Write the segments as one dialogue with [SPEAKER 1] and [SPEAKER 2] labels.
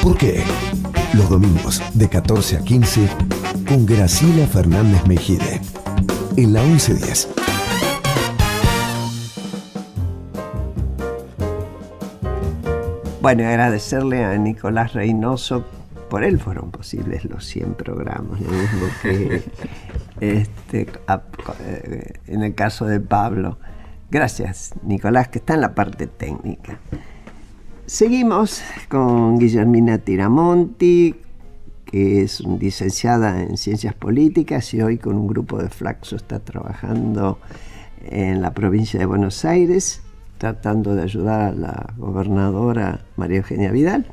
[SPEAKER 1] ¿Por qué? Los domingos de 14 a 15 con Graciela Fernández Mejide en la 1110.
[SPEAKER 2] Bueno, agradecerle a Nicolás Reynoso. Por él fueron posibles los 100 programas, lo mismo que en el caso de Pablo. Gracias, Nicolás, que está en la parte técnica. Seguimos con Guillermina Tiramonti, que es licenciada en Ciencias Políticas y hoy con un grupo de Flaxo está trabajando en la provincia de Buenos Aires, tratando de ayudar a la gobernadora María Eugenia Vidal,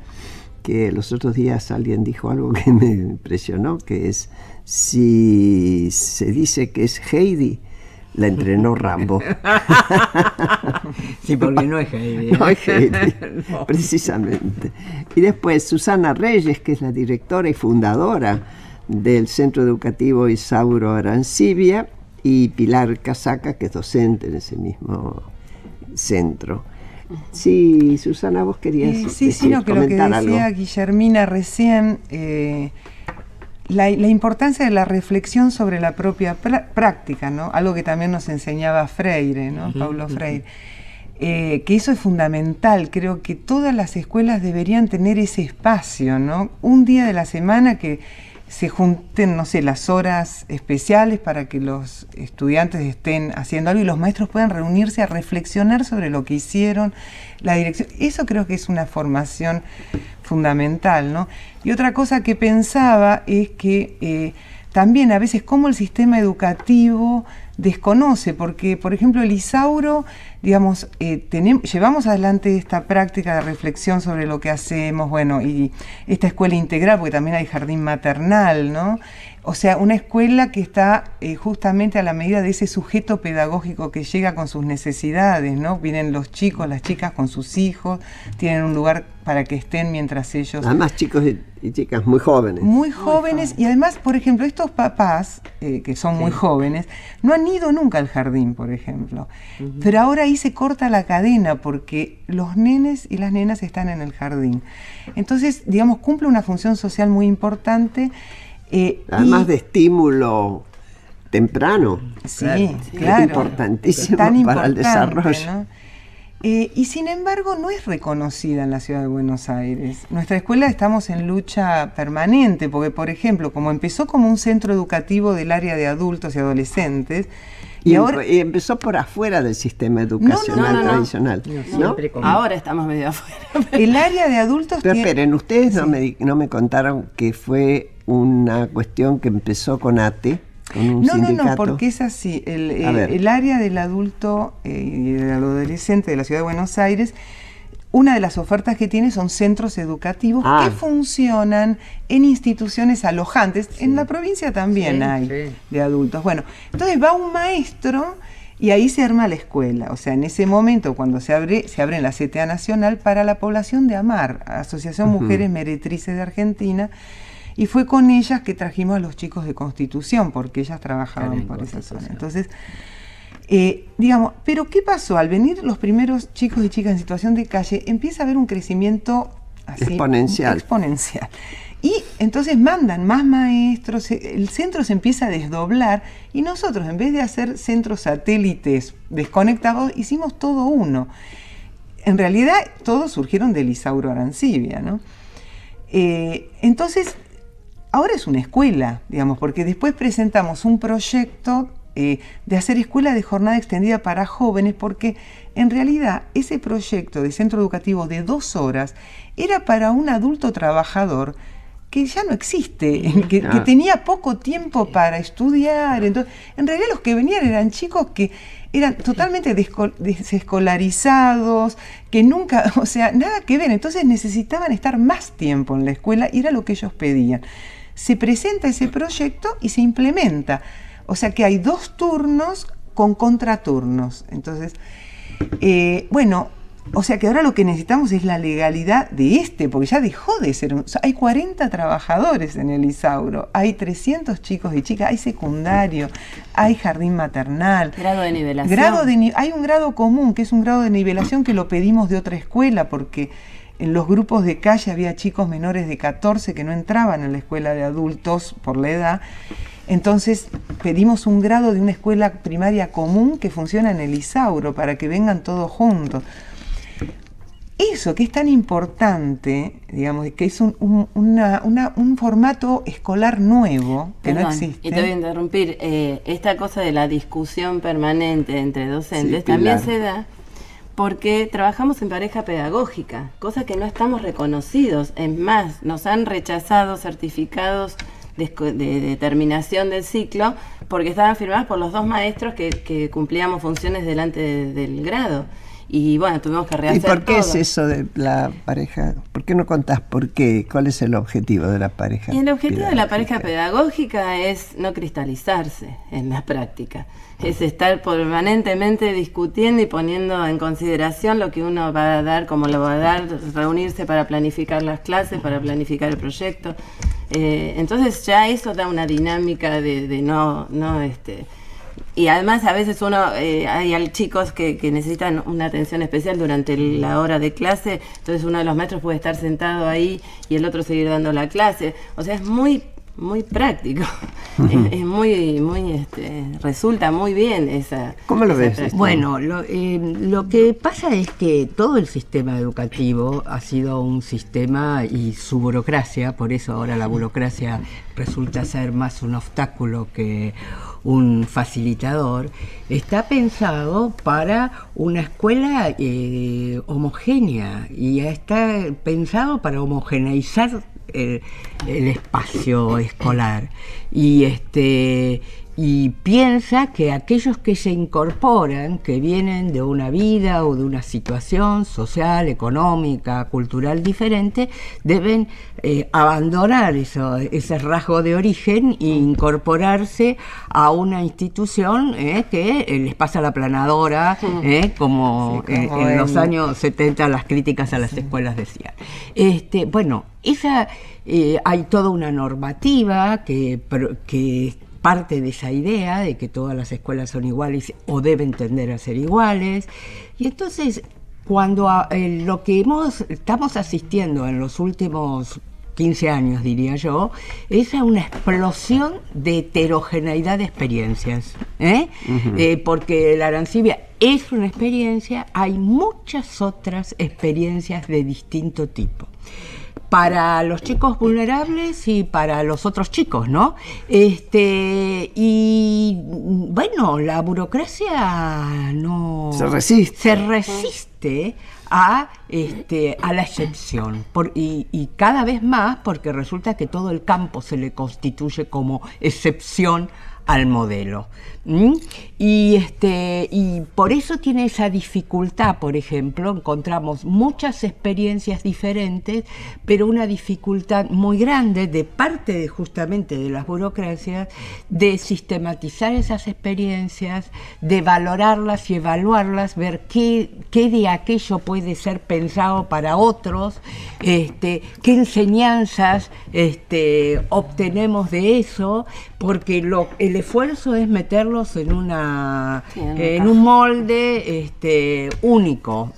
[SPEAKER 2] que los otros días alguien dijo algo que me impresionó, que es, si se dice que es Heidi, la entrenó Rambo.
[SPEAKER 3] Sí, porque no es Heidi.
[SPEAKER 2] No es Heidi, no. Precisamente. Y después Susana Reyes, que es la directora y fundadora del Centro Educativo Isauro Arancibia, y Pilar Casaca, que es docente en ese mismo centro. Sí, Susana, vos querías
[SPEAKER 4] lo que decía algo. Guillermina recién, la importancia de la reflexión sobre la propia práctica, ¿no? Algo que también nos enseñaba Freire, ¿no? Paulo Freire, que eso es fundamental. Creo que todas las escuelas deberían tener ese espacio, ¿no? Un día de la semana que se junten, no sé, las horas especiales para que los estudiantes estén haciendo algo y los maestros puedan reunirse a reflexionar sobre lo que hicieron, la dirección. Eso creo que es una formación fundamental, ¿no? Y otra cosa que pensaba es que también a veces cómo el sistema educativo desconoce, porque por ejemplo el Isauro, digamos, llevamos adelante esta práctica de reflexión sobre lo que hacemos, bueno, y esta escuela integral, porque también hay jardín maternal, ¿no? O sea, una escuela que está justamente a la medida de ese sujeto pedagógico que llega con sus necesidades, ¿no? Vienen los chicos, las chicas con sus hijos, tienen un lugar para que estén mientras ellos...
[SPEAKER 2] Además chicos y chicas muy jóvenes.
[SPEAKER 4] Muy jóvenes, y además, por ejemplo, estos papás, que son muy jóvenes, no han ido nunca al jardín, por ejemplo. Pero ahora ahí se corta la cadena porque los nenes y las nenas están en el jardín. Entonces, digamos, cumple una función social muy importante.
[SPEAKER 2] Además de estímulo temprano.
[SPEAKER 4] Sí,
[SPEAKER 2] claro. Es importantísimo para el desarrollo.
[SPEAKER 4] ¿No? Y sin embargo no es reconocida en la ciudad de Buenos Aires. Nuestra escuela estamos en lucha permanente, porque por ejemplo, como empezó como un centro educativo del área de adultos y adolescentes, y
[SPEAKER 2] empezó por afuera del sistema educacional tradicional.
[SPEAKER 3] ¿No? Ahora estamos medio afuera.
[SPEAKER 4] El área de adultos...
[SPEAKER 2] Pero esperen, ustedes no me contaron que fue una cuestión que empezó con ATE, con un sindicato.
[SPEAKER 4] No, porque es así. El área del adulto y del adolescente de la ciudad de Buenos Aires, una de las ofertas que tiene son centros educativos que funcionan en instituciones alojantes. En la provincia también hay de adultos. Bueno, entonces va un maestro y ahí se arma la escuela. O sea, en ese momento, cuando se abre en la CTA Nacional para la población de AMAR, Asociación Mujeres Meretrices de Argentina, y fue con ellas que trajimos a los chicos de Constitución, porque ellas trabajaban por esa zona. Entonces, digamos, pero ¿qué pasó? Al venir los primeros chicos y chicas en situación de calle, empieza a haber un crecimiento así, exponencial. Y entonces mandan más maestros, el centro se empieza a desdoblar, y nosotros, en vez de hacer centros satélites desconectados, hicimos todo uno. En realidad, todos surgieron del Isauro Arancibia, ¿no? Entonces, ahora es una escuela, digamos, porque después presentamos un proyecto de hacer escuela de jornada extendida para jóvenes, porque en realidad ese proyecto de centro educativo de 2 horas era para un adulto trabajador que ya no existe, que tenía poco tiempo para estudiar. Entonces, en realidad los que venían eran chicos que eran totalmente desescolarizados, que nunca, o sea, nada que ver. Entonces necesitaban estar más tiempo en la escuela y era lo que ellos pedían. Se presenta ese proyecto y se implementa. O sea que hay 2 turnos con contraturnos. Entonces, bueno, o sea que ahora lo que necesitamos es la legalidad de porque ya dejó de ser hay 40 trabajadores en el Isauro, hay 300 chicos y chicas, hay secundario, hay jardín maternal.
[SPEAKER 3] Grado de nivelación.
[SPEAKER 4] Hay un grado común, que es un grado de nivelación que lo pedimos de otra escuela, porque en los grupos de calle había chicos menores de 14 que no entraban en la escuela de adultos por la edad. Entonces pedimos un grado de una escuela primaria común que funciona en el Isauro para que vengan todos juntos. Eso que es tan importante, digamos, que es un formato escolar nuevo que no existe.
[SPEAKER 3] Y te voy a interrumpir, esta cosa de la discusión permanente entre docentes también se da porque trabajamos en pareja pedagógica, cosa que no estamos reconocidos. Es más, nos han rechazado certificados de terminación del ciclo porque estaban firmados por los dos maestros que cumplíamos funciones delante del grado. Y bueno, tuvimos que rehacer todo.
[SPEAKER 2] ¿Y por qué es eso de la pareja? ¿Por qué no contás por qué? ¿Cuál es el objetivo de la pareja?
[SPEAKER 3] Y el objetivo de la pareja pedagógica es no cristalizarse en la práctica. Es estar permanentemente discutiendo y poniendo en consideración lo que uno va a dar, cómo lo va a dar, reunirse para planificar las clases, para planificar el proyecto. Entonces ya eso da una dinámica de no y además a veces hay chicos que necesitan una atención especial durante la hora de clase, entonces uno de los maestros puede estar sentado ahí y el otro seguir dando la clase. O sea, es muy práctico. Es muy resulta muy bien esa.
[SPEAKER 2] ¿Cómo lo ves?
[SPEAKER 5] Bueno, lo que pasa es que todo el sistema educativo ha sido un sistema y su burocracia, por eso ahora la burocracia resulta ser más un obstáculo que un facilitador, está pensado para una escuela homogénea y está pensado para homogeneizar el espacio escolar y piensa que aquellos que se incorporan, que vienen de una vida o de una situación social, económica, cultural diferente, deben abandonar ese rasgo de origen e incorporarse a una institución que les pasa la planadora, como en los años 70 las críticas a las escuelas decían. Bueno, hay toda una normativa que parte de esa idea de que todas las escuelas son iguales o deben tender a ser iguales. Y entonces, cuando lo que estamos asistiendo en los últimos 15 años, diría yo, es a una explosión de heterogeneidad de experiencias. Porque la Arancibia es una experiencia, hay muchas otras experiencias de distinto tipo. Para los chicos vulnerables y para los otros chicos, ¿no? Y bueno, la burocracia no
[SPEAKER 2] se
[SPEAKER 5] resiste a la excepción y cada vez más porque resulta que todo el campo se le constituye como excepción al modelo. Y por eso tiene esa dificultad, por ejemplo, encontramos muchas experiencias diferentes, pero una dificultad muy grande de parte justamente de las burocracias de sistematizar esas experiencias, de valorarlas y evaluarlas, ver qué de aquello puede ser pensado para otros, qué enseñanzas obtenemos de eso, porque el esfuerzo es meterlos en un molde único.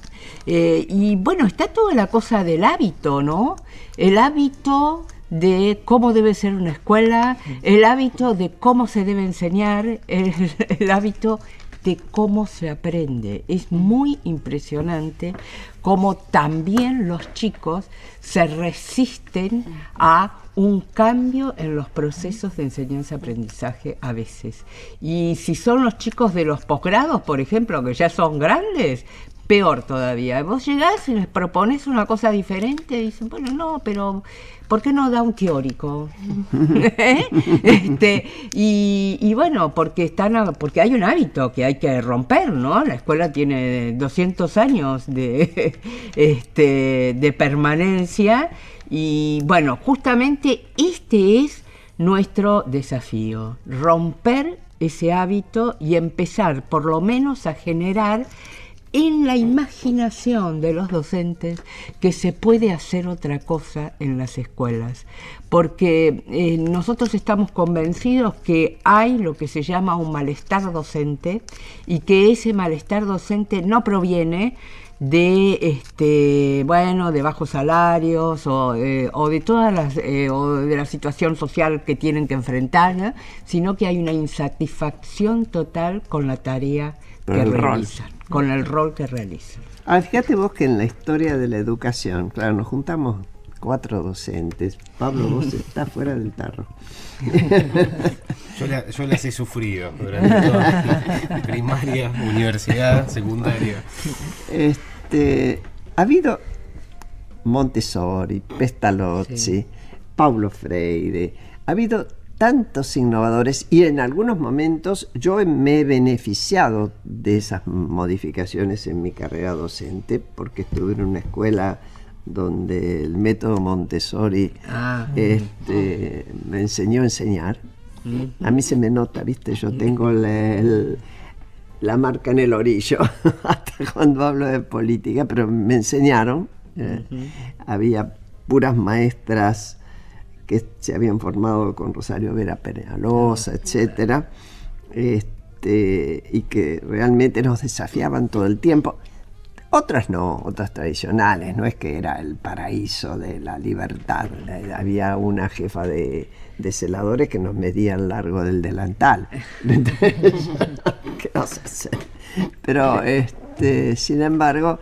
[SPEAKER 5] Y bueno, está toda la cosa del hábito, ¿no? El hábito de cómo debe ser una escuela, el hábito de cómo se debe enseñar, el hábito de cómo se aprende. Es muy impresionante cómo también los chicos se resisten a un cambio en los procesos de enseñanza-aprendizaje a veces. Y si son los chicos de los posgrados, por ejemplo, que ya son grandes, peor todavía. Vos llegás y les propones una cosa diferente y dicen, bueno, no, pero ¿por qué no da un teórico? Y bueno, porque hay un hábito que hay que romper, ¿no? La escuela tiene 200 años de permanencia y bueno, justamente este es nuestro desafío, romper ese hábito y empezar por lo menos a generar en la imaginación de los docentes que se puede hacer otra cosa en las escuelas, porque nosotros estamos convencidos que hay lo que se llama un malestar docente y que ese malestar docente no proviene de de bajos salarios o de todas las o de la situación social que tienen que enfrentar, sino que hay una insatisfacción total con la tarea que realizan, con el rol que realizan.
[SPEAKER 2] Fíjate vos que en la historia de la educación, claro, nos juntamos 4 docentes. Pablo, vos estás fuera del tarro.
[SPEAKER 6] Yo las he sufrido durante toda primaria, universidad, secundaria.
[SPEAKER 2] Ha habido Montessori, Pestalozzi, sí, Paulo Freire, ha habido tantos innovadores y en algunos momentos yo me he beneficiado de esas modificaciones en mi carrera docente porque estuve en una escuela donde el método Montessori me enseñó a enseñar. A mí se me nota, ¿viste? Yo tengo la marca en el orillo, hasta cuando hablo de política, pero me enseñaron. Había puras maestras que se habían formado con Rosario Vera Peñalosa, etcétera, y que realmente nos desafiaban todo el tiempo. Otras no, otras tradicionales, no es que era el paraíso de la libertad. Había una jefa de celadores que nos medía el largo del delantal. ¿Qué vas a hacer? Pero, sin embargo,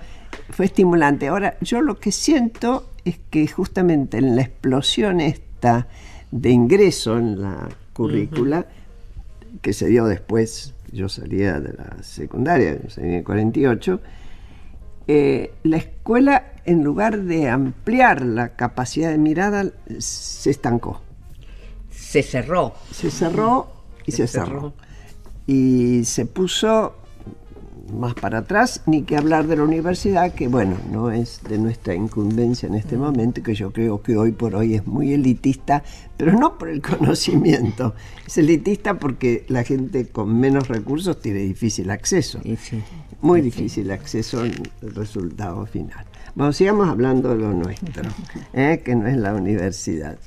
[SPEAKER 2] fue estimulante. Ahora, yo lo que siento es que justamente en la explosión esta de ingreso en la currícula, que se dio después, yo salía de la secundaria, yo salí en el 48, la escuela, en lugar de ampliar la capacidad de mirada, se estancó.
[SPEAKER 5] Se cerró.
[SPEAKER 2] Se cerró y se cerró. Y se puso más para atrás, ni que hablar de la universidad, que bueno, no es de nuestra incumbencia en este momento, que yo creo que hoy por hoy es muy elitista, pero no por el conocimiento, es elitista porque la gente con menos recursos tiene difícil acceso, muy difícil acceso al resultado final. Bueno, sigamos hablando de lo nuestro, que no es la universidad.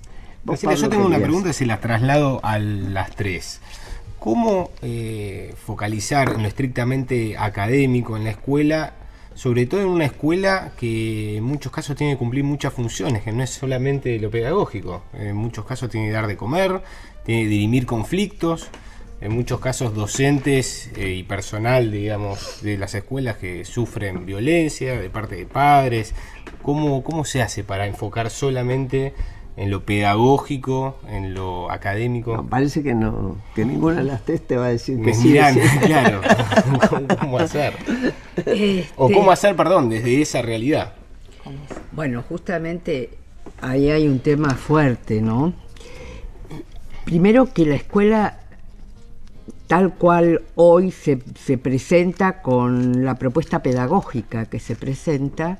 [SPEAKER 6] Graciela, yo tengo una pregunta y se la traslado a las tres. ¿Cómo focalizar en lo estrictamente académico en la escuela, sobre todo en una escuela que en muchos casos tiene que cumplir muchas funciones, que no es solamente lo pedagógico? En muchos casos tiene que dar de comer, tiene que dirimir conflictos, en muchos casos docentes y personal, digamos, de las escuelas que sufren violencia de parte de padres. ¿Cómo se hace para enfocar solamente en lo pedagógico, en lo académico?
[SPEAKER 2] No, parece que no, que ninguna de las tres te va a decir que
[SPEAKER 6] sí. Claro, ¿cómo hacer? O cómo hacer, desde esa realidad.
[SPEAKER 5] Bueno, justamente ahí hay un tema fuerte, ¿no? Primero que la escuela, tal cual hoy se presenta con la propuesta pedagógica que se presenta,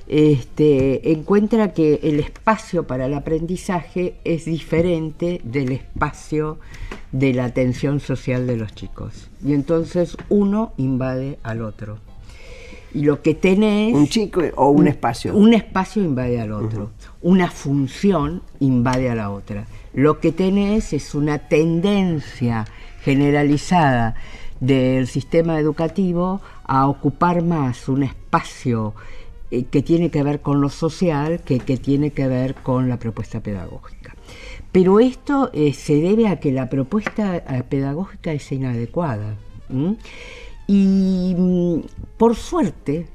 [SPEAKER 5] encuentra que el espacio para el aprendizaje es diferente del espacio de la atención social de los chicos. Y entonces uno invade al otro. Y lo que tenés...
[SPEAKER 2] ¿Un chico o un espacio?
[SPEAKER 5] Un espacio invade al otro. Una función invade a la otra. Lo que tenés es una tendencia generalizada del sistema educativo a ocupar más un espacio que tiene que ver con lo social que tiene que ver con la propuesta pedagógica. Pero esto se debe a que la propuesta pedagógica es inadecuada. Y por suerte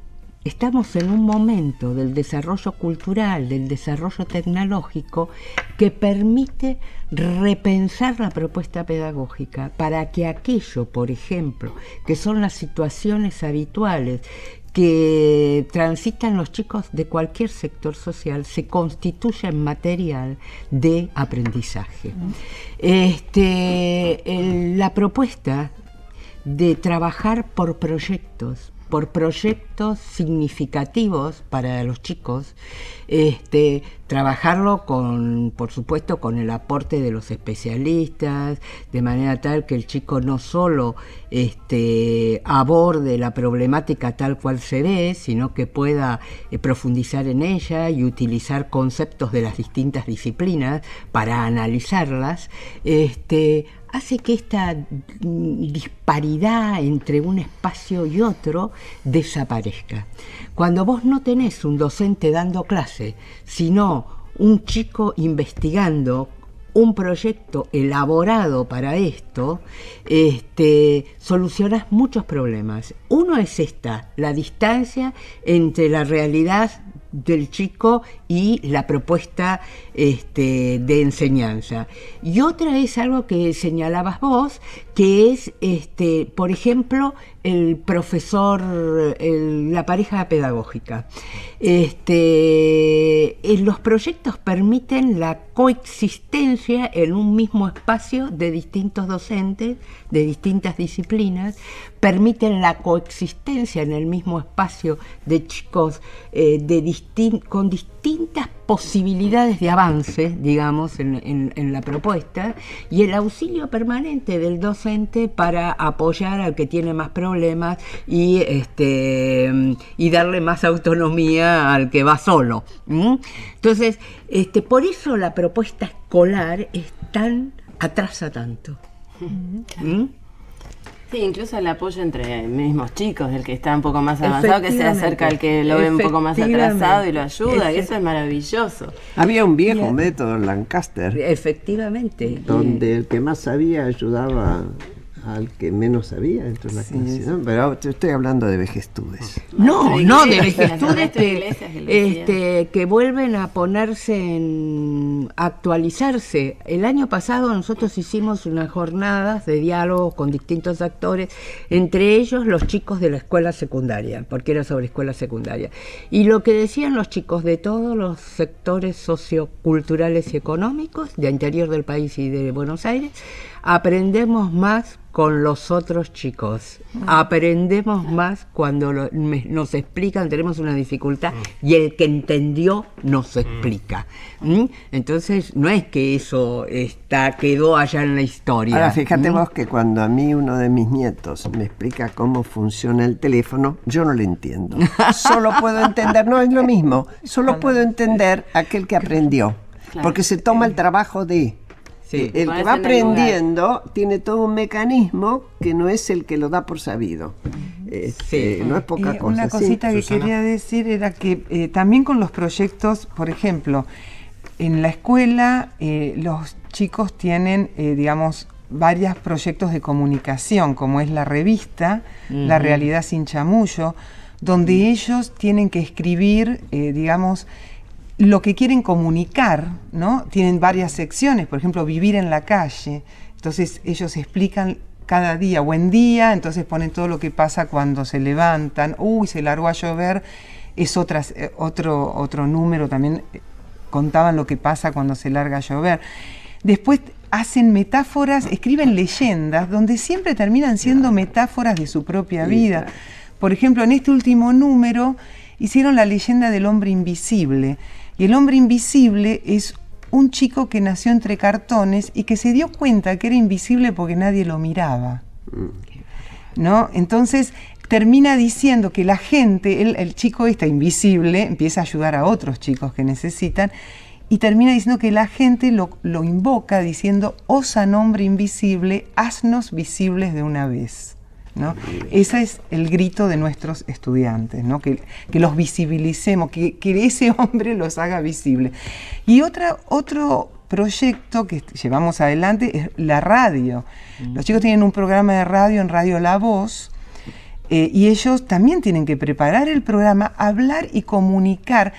[SPEAKER 5] estamos en un momento del desarrollo cultural, del desarrollo tecnológico, que permite repensar la propuesta pedagógica para que aquello, por ejemplo, que son las situaciones habituales que transitan los chicos de cualquier sector social, se constituya en material de aprendizaje. La propuesta de trabajar por proyectos significativos para los chicos, trabajarlo por supuesto con el aporte de los especialistas, de manera tal que el chico no solo aborde la problemática tal cual se ve, sino que pueda profundizar en ella y utilizar conceptos de las distintas disciplinas para analizarlas, hace que esta disparidad entre un espacio y otro desaparezca. aparezca. Cuando vos no tenés un docente dando clase, sino un chico investigando un proyecto elaborado para esto, solucionás muchos problemas. Uno es la distancia entre la realidad del chico y la propuesta de enseñanza. Y otra es algo que señalabas vos, que es, por ejemplo, el profesor, la pareja pedagógica. Los proyectos permiten la coexistencia en un mismo espacio de distintos docentes, de distintas disciplinas, permiten la coexistencia en el mismo espacio de chicos con distintas posibilidades de avance, digamos, en la propuesta, y el auxilio permanente del docente para apoyar al que tiene más problemas y darle más autonomía al que va solo. Entonces, por eso la propuesta escolar atrasa tanto.
[SPEAKER 3] Sí, incluso el apoyo entre mismos chicos, el que está un poco más avanzado, que se acerca al que lo ve un poco más atrasado y lo ayuda, y eso es maravilloso.
[SPEAKER 2] Había un viejo método en Lancaster.
[SPEAKER 5] Efectivamente.
[SPEAKER 2] Donde el que más sabía ayudaba al que menos sabía dentro de la clase, ¿no? Pero te estoy hablando de vejestudes.
[SPEAKER 5] No, de vejestudes que vuelven a ponerse actualizarse. El año pasado nosotros hicimos unas jornadas de diálogo con distintos actores, entre ellos los chicos de la escuela secundaria, porque era sobre escuela secundaria. Y lo que decían los chicos de todos los sectores socioculturales y económicos, de interior del país y de Buenos Aires, aprendemos más con los otros chicos, aprendemos más cuando nos explican, tenemos una dificultad y el que entendió nos explica. Entonces no es que eso quedó allá en la historia.
[SPEAKER 2] Ahora fíjate vos que cuando a mí uno de mis nietos me explica cómo funciona el teléfono, yo no lo entiendo. Solo puedo entender, no es lo mismo, solo puedo entender aquel que aprendió, porque se toma el trabajo de... Sí. El que va aprendiendo tiene todo un mecanismo que no es el que lo da por sabido. No es poca cosa.
[SPEAKER 4] Una cosita que quería decir era que también con los proyectos, por ejemplo, en la escuela los chicos tienen, varios proyectos de comunicación, como es la revista, La Realidad Sin Chamullo, donde ellos tienen que escribir, lo que quieren comunicar, ¿no? Tienen varias secciones, por ejemplo, vivir en la calle. Entonces ellos explican cada día, buen día, entonces ponen todo lo que pasa cuando se levantan, se largó a llover, es otro número, también contaban lo que pasa cuando se larga a llover. Después hacen metáforas, escriben leyendas, donde siempre terminan siendo metáforas de su propia vida. Por ejemplo, en este último número hicieron la leyenda del hombre invisible. Y el hombre invisible es un chico que nació entre cartones y que se dio cuenta que era invisible porque nadie lo miraba, ¿no? Entonces termina diciendo que la gente, el chico invisible, empieza a ayudar a otros chicos que necesitan, y termina diciendo que la gente lo invoca diciendo: osa hombre invisible, haznos visibles de una vez, ¿no? Ese es el grito de nuestros estudiantes, ¿no? Que los visibilicemos, que ese hombre los haga visibles. Y otro proyecto que llevamos adelante es la radio. Los chicos tienen un programa de radio en Radio La Voz, y ellos también tienen que preparar el programa, hablar y comunicar.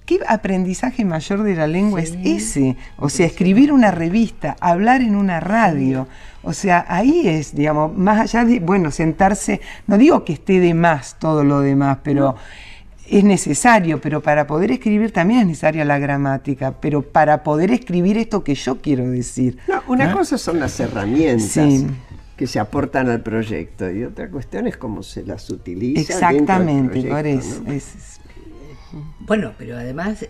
[SPEAKER 4] ¿Qué aprendizaje mayor de la lengua es ese? O sea, escribir una revista, hablar en una radio. O sea, ahí es, más allá de, sentarse, no digo que esté de más todo lo demás, pero es necesario, pero para poder escribir también es necesaria la gramática, pero para poder escribir esto que yo quiero decir.
[SPEAKER 2] Una cosa son las herramientas que se aportan al proyecto y otra cuestión es cómo se las utiliza.
[SPEAKER 4] Exactamente,
[SPEAKER 2] dentro del proyecto,
[SPEAKER 4] por eso.
[SPEAKER 2] ¿no?
[SPEAKER 5] Bueno, pero además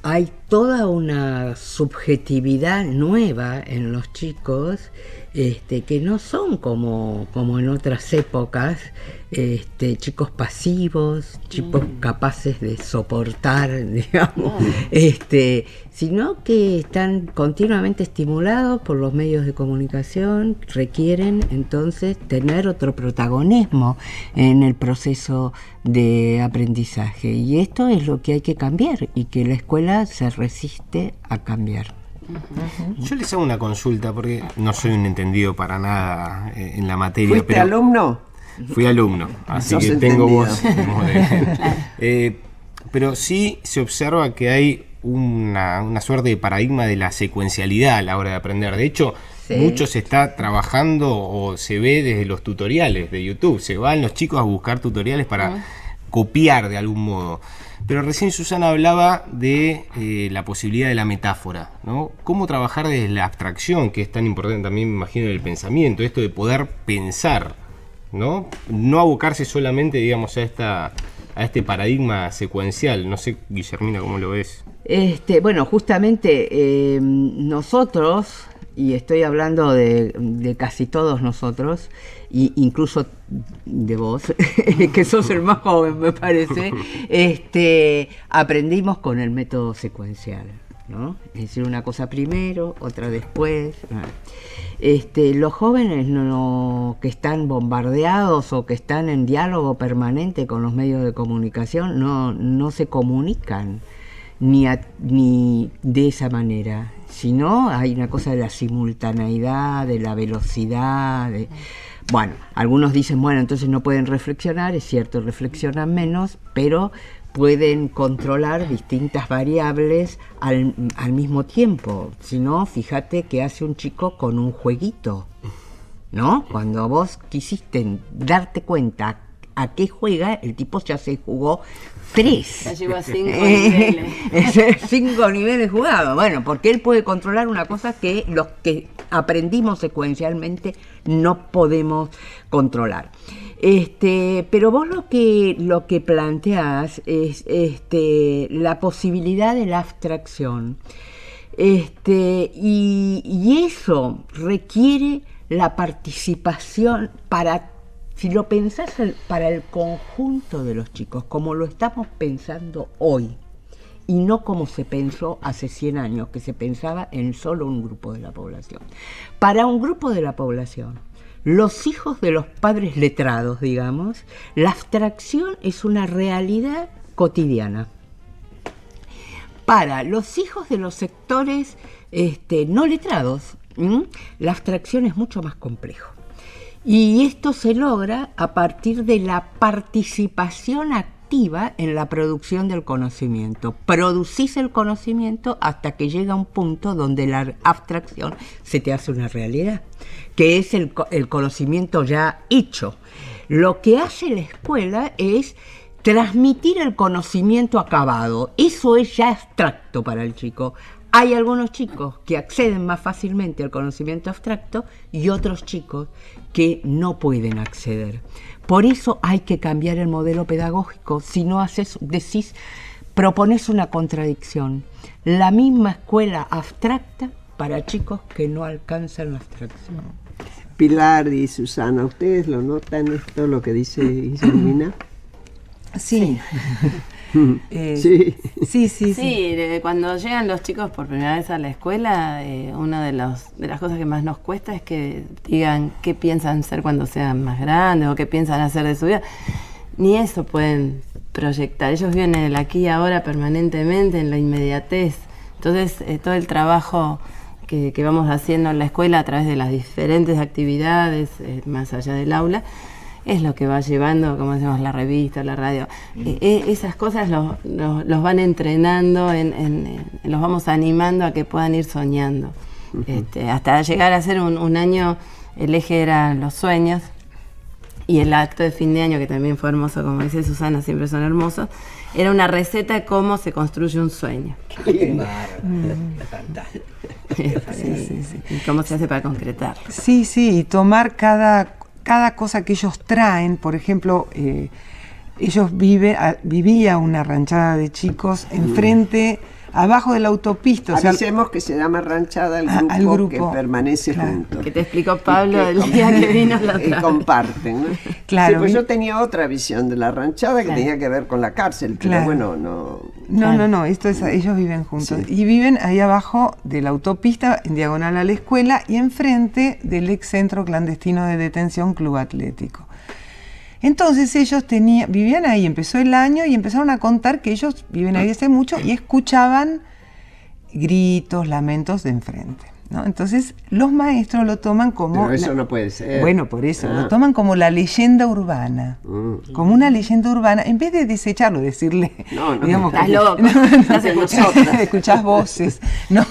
[SPEAKER 5] hay toda una subjetividad nueva en los chicos que no son como en otras épocas, chicos pasivos, chicos capaces de soportar, digamos, sino que están continuamente estimulados por los medios de comunicación, requieren entonces tener otro protagonismo en el proceso de aprendizaje, y esto es lo que hay que cambiar y que la escuela se resiste a cambiar.
[SPEAKER 6] Yo les hago una consulta porque no soy un entendido para nada en la materia.
[SPEAKER 2] ¿Fuiste alumno?
[SPEAKER 6] Fui alumno, así que tengo voz. Pero sí se observa que hay una suerte de paradigma de la secuencialidad a la hora de aprender. De hecho, mucho se está trabajando o se ve desde los tutoriales de YouTube. Se van los chicos a buscar tutoriales para copiar de algún modo. Pero recién Susana hablaba de la posibilidad de la metáfora, ¿no? Cómo trabajar desde la abstracción, que es tan importante también, me imagino, en el pensamiento, esto de poder pensar, ¿no? No abocarse solamente, digamos, a este paradigma secuencial. No sé, Guillermina, ¿cómo lo ves?
[SPEAKER 5] Bueno, justamente nosotros, y estoy hablando de casi todos nosotros, e incluso de vos, que sos el más joven, me parece, aprendimos con el método secuencial, ¿no? Es decir, una cosa primero, otra después. Los jóvenes que están bombardeados o que están en diálogo permanente con los medios de comunicación no se comunican ni de esa manera, sino hay una cosa de la simultaneidad, de la velocidad. Bueno, algunos dicen, bueno, entonces no pueden reflexionar, es cierto, reflexionan menos, pero pueden controlar distintas variables al mismo tiempo. Si no, fíjate qué hace un chico con un jueguito, ¿no? Cuando vos quisiste darte cuenta a qué juega, el tipo ya se jugó 3.
[SPEAKER 3] Ya llegó a 5 niveles.
[SPEAKER 5] 5 niveles jugados. Bueno, porque él puede controlar una cosa que los que aprendimos secuencialmente no podemos controlar. Pero vos lo que planteás es la posibilidad de la abstracción. Y eso requiere la participación si lo pensás para el conjunto de los chicos, como lo estamos pensando hoy, y no como se pensó hace 100 años, que se pensaba en solo un grupo de la población. Para un grupo de la población, los hijos de los padres letrados, digamos, la abstracción es una realidad cotidiana. Para los hijos de los sectores no letrados, la abstracción es mucho más complejo. Y esto se logra a partir de la participación activa en la producción del conocimiento. Producís el conocimiento hasta que llega un punto donde la abstracción se te hace una realidad, que es el conocimiento ya hecho. Lo que hace la escuela es transmitir el conocimiento acabado. Eso es ya abstracto para el chico. Hay algunos chicos que acceden más fácilmente al conocimiento abstracto y otros chicos que no pueden acceder. Por eso hay que cambiar el modelo pedagógico. Si no propones una contradicción. La misma escuela abstracta para chicos que no alcanzan la abstracción.
[SPEAKER 2] Pilar y Susana, ¿ustedes lo notan esto, lo que dice Guillermina?
[SPEAKER 4] Sí.
[SPEAKER 2] Sí.
[SPEAKER 3] Sí, cuando llegan los chicos por primera vez a la escuela, una de las cosas que más nos cuesta es que digan qué piensan ser cuando sean más grandes o qué piensan hacer de su vida. Ni eso pueden proyectar. Ellos viven en el aquí y ahora permanentemente, en la inmediatez. Entonces, todo el trabajo que vamos haciendo en la escuela a través de las diferentes actividades, más allá del aula, es lo que va llevando, como decimos, la revista, la radio. Esas cosas los van entrenando, los vamos animando a que puedan ir soñando. Hasta llegar a ser un año, el eje eran los sueños, y el acto de fin de año, que también fue hermoso, como dice Susana, siempre son hermosos, era una receta de cómo se construye un sueño. Y cómo se hace para concretarlo.
[SPEAKER 4] Sí, y tomar cada cosa que ellos traen. Por ejemplo, vivía una ranchada de chicos enfrente abajo de la autopista.
[SPEAKER 2] Avisemos que se llama Ranchada al grupo que permanece junto.
[SPEAKER 3] Que te explicó Pablo el día que vino la otra.
[SPEAKER 2] Y comparten, ¿no?
[SPEAKER 4] Claro.
[SPEAKER 2] Sí, pues yo tenía otra visión de la ranchada que tenía que ver con la cárcel, pero bueno,
[SPEAKER 4] No, esto es, ellos viven juntos. Sí. Y viven ahí abajo de la autopista, en diagonal a la escuela, y enfrente del ex centro clandestino de detención Club Atlético. Entonces ellos vivían ahí, empezó el año y empezaron a contar que ellos viven ahí hace mucho y escuchaban gritos, lamentos de enfrente, ¿no? Entonces los maestros lo toman como...
[SPEAKER 2] Pero eso no puede ser.
[SPEAKER 4] Bueno, por eso, lo toman como la leyenda urbana, como una leyenda urbana, en vez de desecharlo, decirle...
[SPEAKER 2] digamos,
[SPEAKER 3] estás loco,
[SPEAKER 4] escuchás voces. No,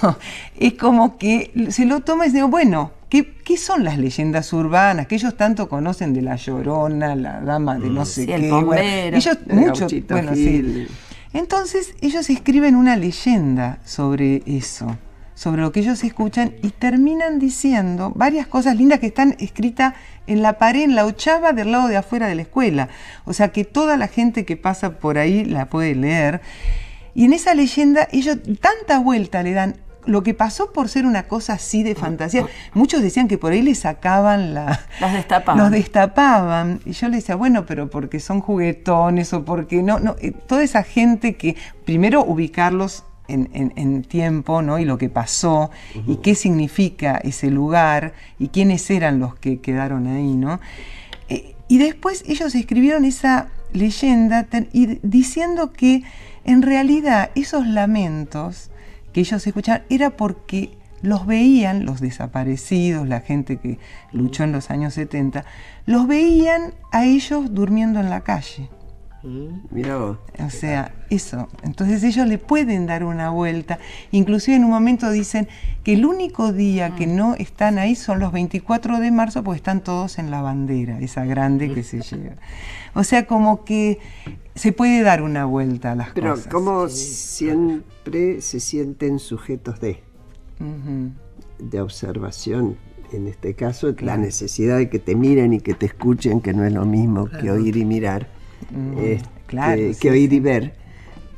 [SPEAKER 4] es como que se lo toma y dice, bueno... ¿Qué son las leyendas urbanas que ellos tanto conocen de La Llorona, la dama de no sé qué?
[SPEAKER 3] El bombero,
[SPEAKER 4] ellos mucho, sí. Entonces ellos escriben una leyenda sobre eso, sobre lo que ellos escuchan y terminan diciendo varias cosas lindas que están escritas en la pared, en la ochava del lado de afuera de la escuela. O sea que toda la gente que pasa por ahí la puede leer. Y en esa leyenda ellos tanta vuelta le dan. Lo que pasó por ser una cosa así de fantasía, muchos decían que por ahí le sacaban los destapaban. Y yo le decía, bueno, pero porque son juguetones o porque no, toda esa gente que primero ubicarlos en tiempo, ¿no? Y lo que pasó, y qué significa ese lugar, y quiénes eran los que quedaron ahí, ¿no? Y después ellos escribieron esa leyenda diciendo que en realidad esos lamentos que ellos escuchaban era porque los veían, los desaparecidos, la gente que luchó en los años 70, los veían a ellos durmiendo en la calle.
[SPEAKER 2] Mirá vos.
[SPEAKER 4] O sea, eso. Entonces ellos le pueden dar una vuelta. Inclusive en un momento dicen que el único día que no están ahí son los 24 de marzo porque están todos en la bandera, esa grande que se lleva. O sea, como que se puede dar una vuelta a las cosas.
[SPEAKER 2] Pero como siempre se sienten sujetos de observación. En este caso, la necesidad de que te miren y que te escuchen, que no es lo mismo que oír y mirar, que oír y ver.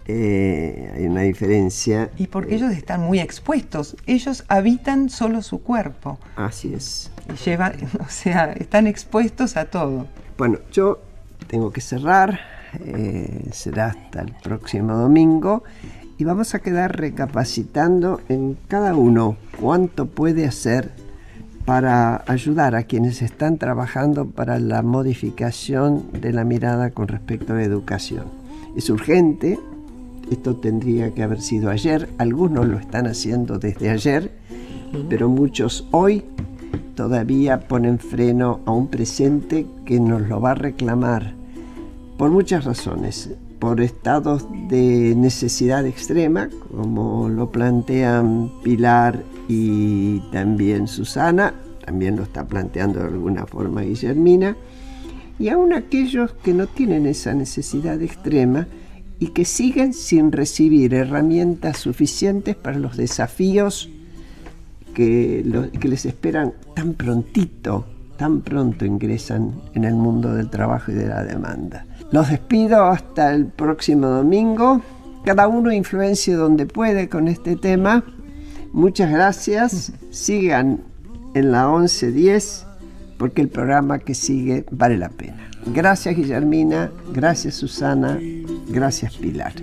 [SPEAKER 2] Hay una diferencia.
[SPEAKER 4] Y porque ellos están muy expuestos. Ellos habitan solo su cuerpo.
[SPEAKER 2] Así es.
[SPEAKER 4] Y están expuestos a todo.
[SPEAKER 2] Bueno, yo tengo que cerrar. Será hasta el próximo domingo y vamos a quedar recapacitando en cada uno cuánto puede hacer para ayudar a quienes están trabajando para la modificación de la mirada con respecto a la educación. Es urgente, esto tendría que haber sido ayer, algunos lo están haciendo desde ayer, pero muchos hoy todavía ponen freno a un presente que nos lo va a reclamar por muchas razones, por estados de necesidad extrema, como lo plantean Pilar y también Susana, también lo está planteando de alguna forma Guillermina, y aún aquellos que no tienen esa necesidad extrema y que siguen sin recibir herramientas suficientes para los desafíos que les esperan tan pronto ingresan en el mundo del trabajo y de la demanda. Los despido hasta el próximo domingo. Cada uno influencie donde puede con este tema. Muchas gracias. Sigan en la 1110 porque el programa que sigue vale la pena. Gracias Guillermina, gracias Susana, gracias Pilar.